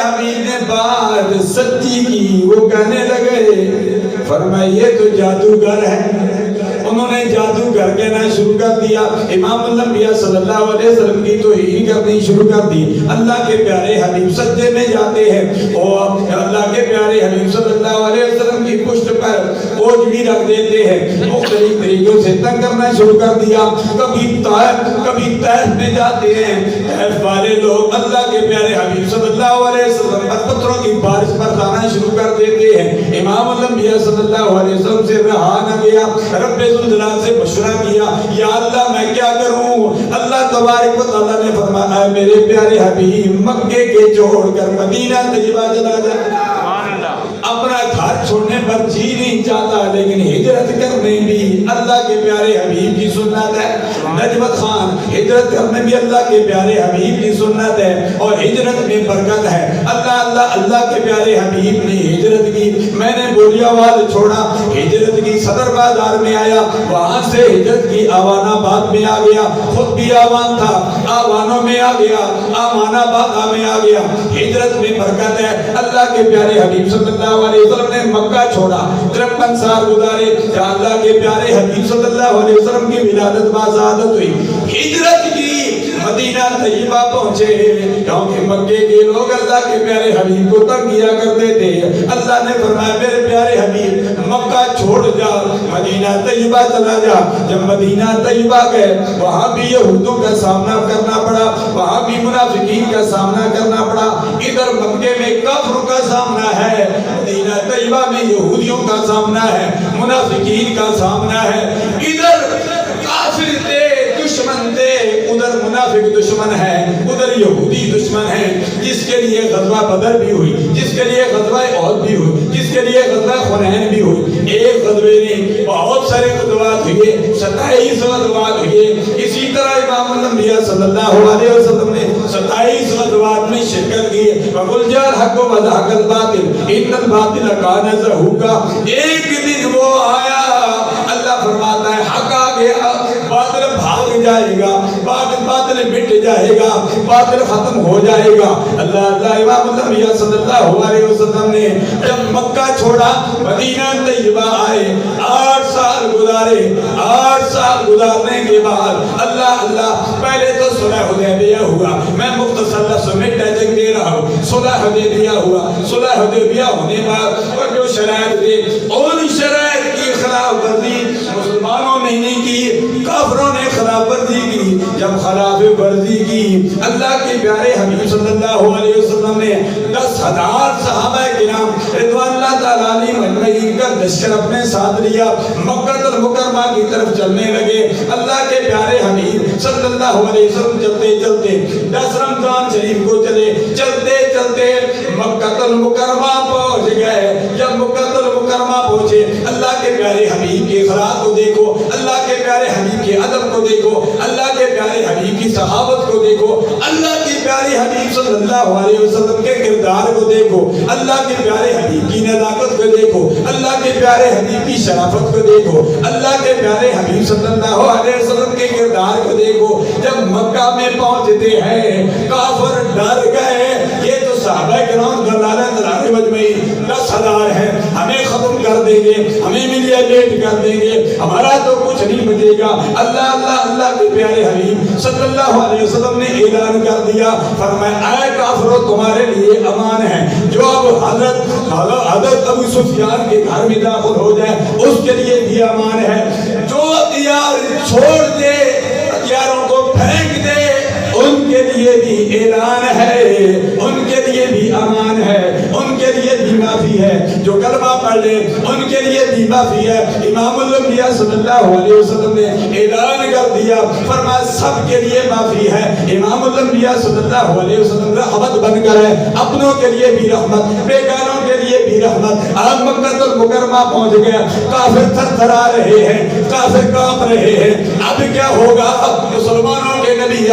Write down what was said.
حبیب نے بات سچی کی، وہ کہنے لگے فرمایا یہ تو جادوگر ہے۔ انہوں نے جادوگر کہنا شروع کر دیا۔ امام الانبیاء صلی اللہ علیہ وسلم کی توہین کرنی شروع کر دی۔ اللہ کے پیارے حبیب سجدے میں جاتے ہیں اور اللہ کے پیارے حبیب صلی اللہ علیہ وسلم کی پشت پر اوجڑی رکھ دیتے ہیں، مختلف طریقوں سے تنگ کرنا شروع کر دیا۔ کبھی طائف میں جاتے ہیں، طائف والے لوگ اللہ کے پیارے حبیب صلی اللہ علیہ وسلم پر پتھروں کی بارش برسانا شروع کر دیتے ہیں۔ امام الانبیاء صلی اللہ علیہ وسلم سے رہا نہ گیا، رب ذوالجلال سے مشورہ کیا، یا اللہ میں کیا کروں؟ اللہ تبارک و تعالیٰ نے فرمایا میرے پیارے حبیب مکے کے چھوڑ کر مدینہ طیبہ چلا جا۔ اپنا گھر چھوڑنے پر جی نہیں چاہتا، لیکن ہجرت کرنے بھی اللہ کے پیارے حبیب کی سنت ہے۔ نجمت خان ہجرت کرنے بھی اللہ کے پیارے حبیب کی سنت ہے، اور ہجرت میں برکت ہے۔ اللہ کے پیارے حبیب نے ہجرت کی۔ میں نے بولیہ وال چھوڑا، ہجرت کی، صدر بازار میں آیا، وہاں سے ہجرت کی آوان آباد میں آ گیا، خود بھی آوان تھا، آوانوں میں آ گیا، آمان آباد میں آ گیا۔ ہجرت میں برکت ہے۔ اللہ کے پیارے حبیب صلی اللہ علیہ وسلم نے مکہ چھوڑا، 53 سال گزارے، جہاں اللہ کے پیارے حبیب صلی اللہ علیہ وسلم کی ولادت بازادت ہوئی۔ ہجرت کی، مدینہ طیبہ پہنچے، کیونکہ مکے کے لوگ اللہ کے پیارے حبیب کو تنگ کیا کرتے تھے۔ اللہ نے فرمایا میرے پیارے حبیب مکہ چھوڑ جا، مدینہ طیبہ چلا جا۔ جب مدینہ طیبہ گئے، وہاں بھی یہودوں کا سامنا کرنا پڑا، وہاں بھی منافقین کا سامنا کرنا پڑا۔ ادھر مکے میں کفر کا سامنا ہے، مدینہ طیبہ میں یہودیوں کا سامنا ہے، منافقین کا سامنا ہے۔ ادھر کافر تھے، دشمن تھے، ادھر منافق دشمن ہے، ادھر یہودی دشمن ہے، جس کے لیے غزوہ بدر بھی ہوئی، جس کے لیے غزوہ احد بھی ہوئی، جس کے لیے غزوہ حنین بھی ہوئی۔ ایک غزوے نے بہت سارے غزوات ہوئے، 27 غزوات ہوئے۔ اسی طرح امام الانبیاء صلی اللہ علیہ وسلم نے 27 غزوات میں شرکت کی۔ وَقُلْ جَاءَ الْحَقُّ وَزَهَقَ الْبَاطِلُ إِنَّ الْبَاطِلَ كَانَ زَهُوقًا۔ ایک دن وہ آیا، اللہ فرماتا ہے حق آ گیا، باطل بھاگ جائے گا، باطل مٹ جائے گا، باطل ختم ہو جائے گا۔ اللہ امام الانبیاء صلی اللہ علیہ وسلم نے جب مکہ چھوڑا، مدینہ طیبہ آئے، 8 سال گزارے۔ 8 سال گزارنے کے بعد اللہ پہلے تو صلح حدیبیہ ہوا، میں مختصر لفظوں میں ٹیچنگ دے رہا ہوں۔ صلح حدیبیہ ہوا، صلح حدیبیہ ہونے بعد اور جو شرائط تھے، ان شرائط کی خلاف ورزی مسلمانوں نے نہیں کی، کافروں نے خلاف ورزی کی۔ جب خلاف ورزی کی، اللہ کے پیارے حبیب صلی اللہ علیہ وسلم نے 10,000 صحابہ کرام رضوان اللہ تعالیٰ علیہم اجمعین کا لشکر اپنے ساتھ لیا، مکہ المکرمہ کی طرف چلنے لگے۔ اللہ کے پیارے حبیب صلی اللہ علیہ وسلم چلتے چلتے 10 رمضان شریف کو چلے، چلتے چلتے مکہ المکرمہ پہنچ گئے۔ جب مکہ المکرمہ پہنچے، اللہ کے پیارے حبیب کے اخلاق کو دیکھو، اللہ کے پیارے حبیب کے ادب کو دیکھو، اللہ کے پیارے حبیب کی صحابت کو دیکھو، اللہ کے پیارے حبیب صلی اللہ علیہ وسلم کے کردار کو دیکھو، اللہ کے پیارے حبیب کی نزاکت کو دیکھو، اللہ کے پیارے حبیب کی شرافت کو دیکھو، اللہ کے پیارے حبیب صلی اللہ علیہ وسلم کے کردار کو دیکھو۔ جب مکہ میں پہنچتے ہیں، کافر ڈر گئے، یہ تو صحابہ کرام رضوان مجمعین 10,000 ہیں، ہمیں ختم کر دیں گے، ہمیں ملیٹ کر دیں گے، ہمارا تو کچھ نہیں بچے گا۔ اللہ کے پیارے حبیب صلی اللہ علیہ وسلم نے اعلان کر دیا، فرمایا اے کافرو تمہارے لیے امان ہے، جو اب حضرت ابو سفیان کے گھر میں داخل ہو جائے اس کے لیے بھی امان ہے، جو ہتھیار چھوڑ دے، ہتھیاروں کو پھینک دے، ان کے لیے بھی اعلان ہے، ان کے لیے بھی امان ہے، ان کے لیے بھی معافی ہے، جو کلمہ پڑھ لے ان کے لیے بھی معافی ہے۔ امام الانبیاء صلی اللہ علیہ وسلم نے اعلان کر دیا، فرمایا سب کے لیے معافی ہے۔ امام الانبیاء صلی اللہ علیہ وسلم رحمت بن کر ہے، اپنوں کے لیے بھی رحمت، بیگانوں کے لیے بھی رحمت۔ آپ مکہ المکرمہ پہنچ گیا، کافر تھر تھرا رہے ہیں، کافر کانپ رہے ہیں، اب کیا ہوگا؟ مسلمانوں کے نبی